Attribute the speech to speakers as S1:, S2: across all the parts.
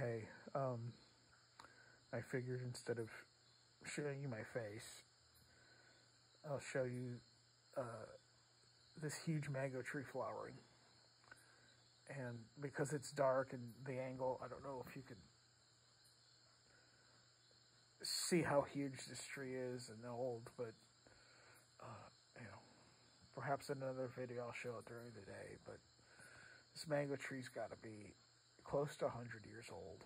S1: Hey, I figured instead of showing you my face, I'll show you this huge mango tree flowering. And because it's dark and the angle, I don't know if you could see how huge this tree is and old, but, you know, perhaps in another video I'll show it during the day. But this mango tree's got to be close to 100 years old.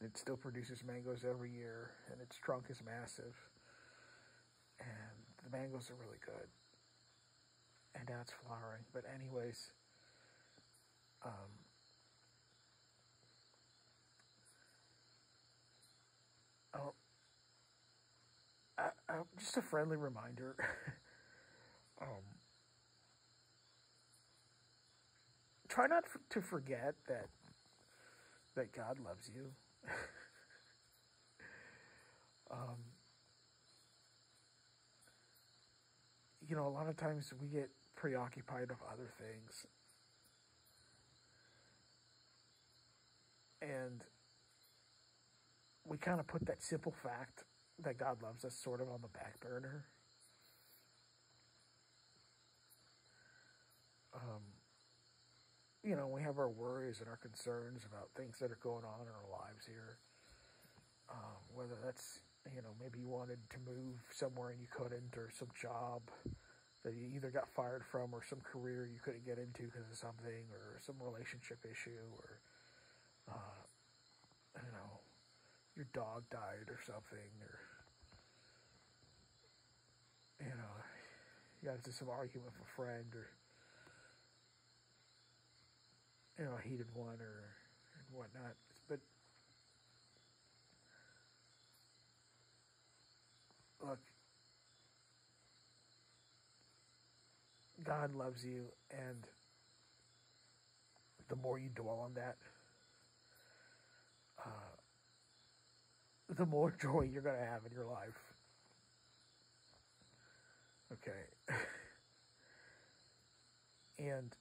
S1: It still produces mangoes every year, and its trunk is massive. And the mangoes are really good. And now it's flowering. But anyways, just a friendly reminder. Try not to forget that God loves you. You know, a lot of times we get preoccupied with other things. And we kind of put that simple fact that God loves us sort of on the back burner. You know, we have our worries and our concerns about things that are going on in our lives here. Whether that's, you know, maybe you wanted to move somewhere and you couldn't, or some job that you either got fired from, or some career you couldn't get into because of something, or some relationship issue, or, you know, your dog died or something, or, you know, you got into some argument with a friend, or, you know, a heated one, or whatnot. But look, God loves you, and the more you dwell on that, the more joy you're going to have in your life. Okay. And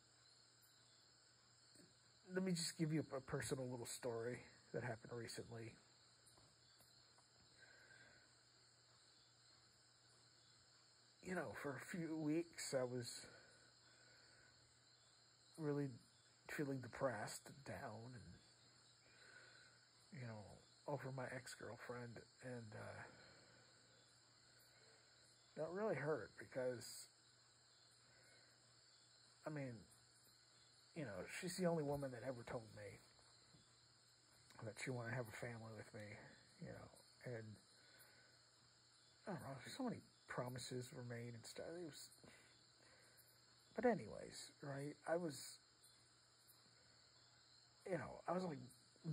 S1: let me just give you a personal little story that happened recently. You know, for a few weeks, I was really feeling depressed and down, and, you know, over my ex-girlfriend, and that really hurt because, I mean, you know, she's the only woman that ever told me that she wanted to have a family with me, you know, and I don't know, so many promises were made and stuff. It was, but anyways, right? I was, you know, I was like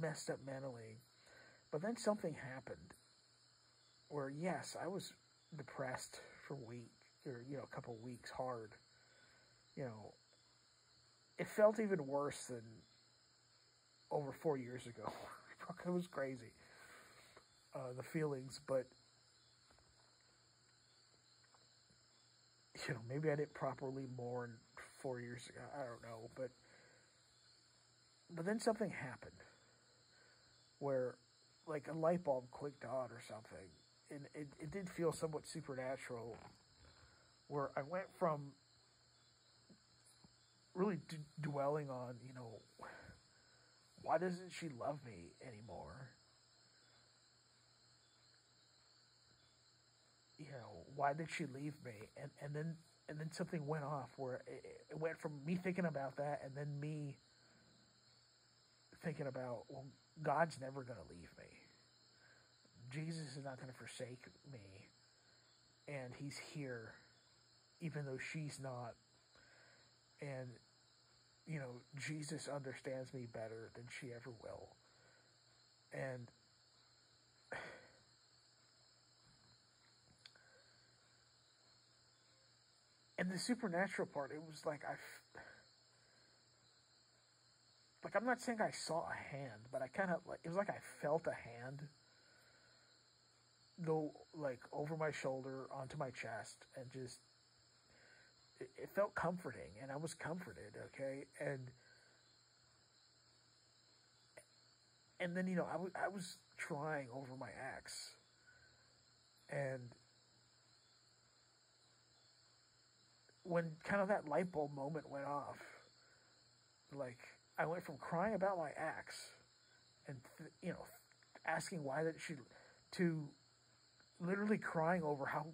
S1: messed up mentally, but then something happened where, yes, I was depressed for a week, or, you know, a couple of weeks hard. You know, it felt even worse than over 4 years ago. It was crazy, the feelings, but, you know, maybe I didn't properly mourn 4 years ago. I don't know, but then something happened where, like, a light bulb clicked on or something, and it did feel somewhat supernatural, where I went from really dwelling on, you know, why doesn't she love me anymore? You know, why did she leave me? And then something went off where it went from me thinking about that, and then me thinking about, well, God's never going to leave me. Jesus is not going to forsake me. And he's here, even though she's not. And, you know, Jesus understands me better than she ever will. And the supernatural part, it was like I'm not saying I saw a hand, but I kind of, like, it was like I felt a hand go, like, over my shoulder onto my chest, and just, it felt comforting, and I was comforted, okay? And And then, I was trying over my ex. And when kind of that light bulb moment went off, like, I went from crying about my ex and, asking why that she, to literally crying over how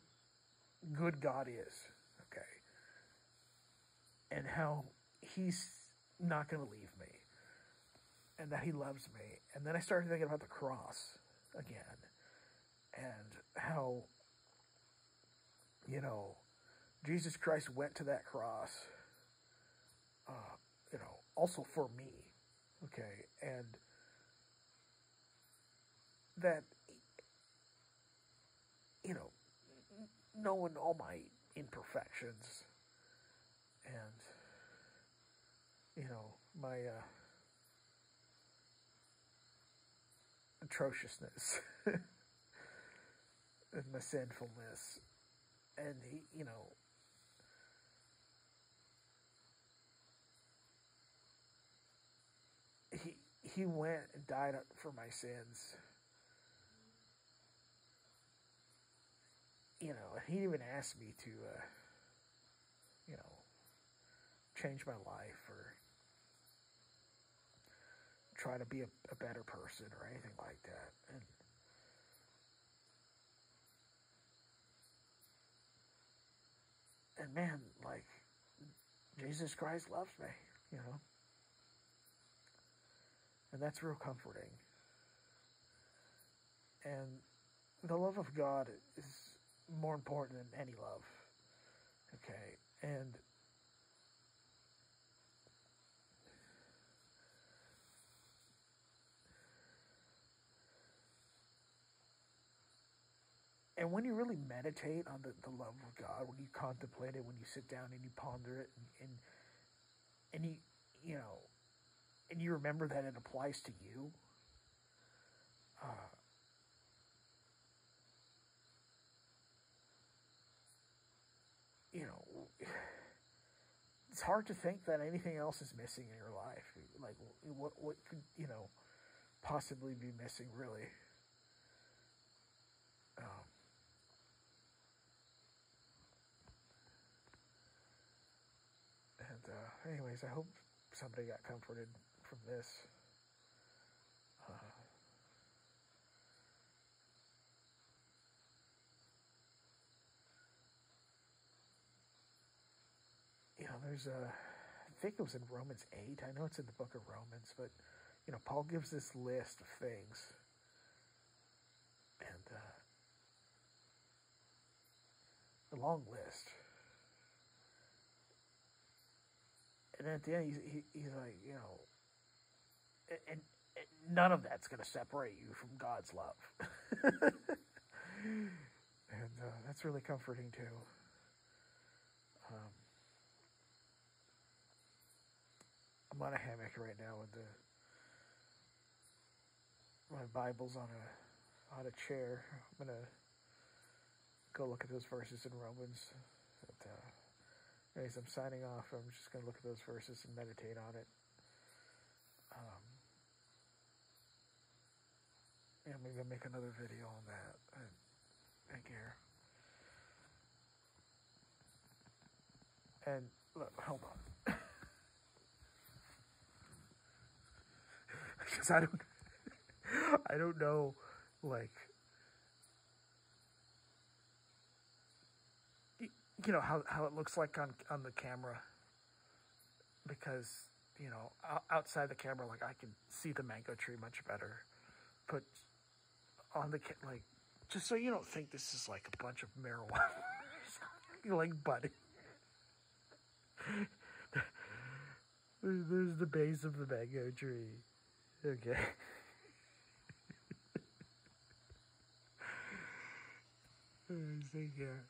S1: good God is, okay? And how he's not going to leave me. And that he loves me. And then I started thinking about the cross again. And how, Jesus Christ went to that cross, also for me, okay? And that, knowing all my imperfections and, my atrociousness and my sinfulness, and he went and died for my sins. And he even asked me to, change my life or try to be a better person or anything like that. And man, like, Jesus Christ loves me, And that's real comforting. And the love of God is more important than any love. Okay? And when you really meditate on the love of God, when you contemplate it, when you sit down and you ponder it, and you and you remember that it applies to you, it's hard to think that anything else is missing in your life. Like, what could, possibly be missing, really? Anyways, I hope somebody got comforted from this. There's I think it was in Romans 8. I know it's in the book of Romans, but, Paul gives this list of things. And a long list. And at the end, he's like, and none of that's going to separate you from God's love. And that's really comforting, too. I'm on a hammock right now with my Bible's on a chair. I'm going to go look at those verses in Romans. Anyways, I'm signing off. I'm just going to look at those verses and meditate on it. Maybe I'll make another video on that. Thank you. And look, hold on. Because I don't know, like, how it looks like on the camera, because, outside the camera, like, I can see the mango tree much better, but on the, like, just so you don't think this is, like, a bunch of marijuana, like, budding. There's the base of the mango tree. Okay. Take care.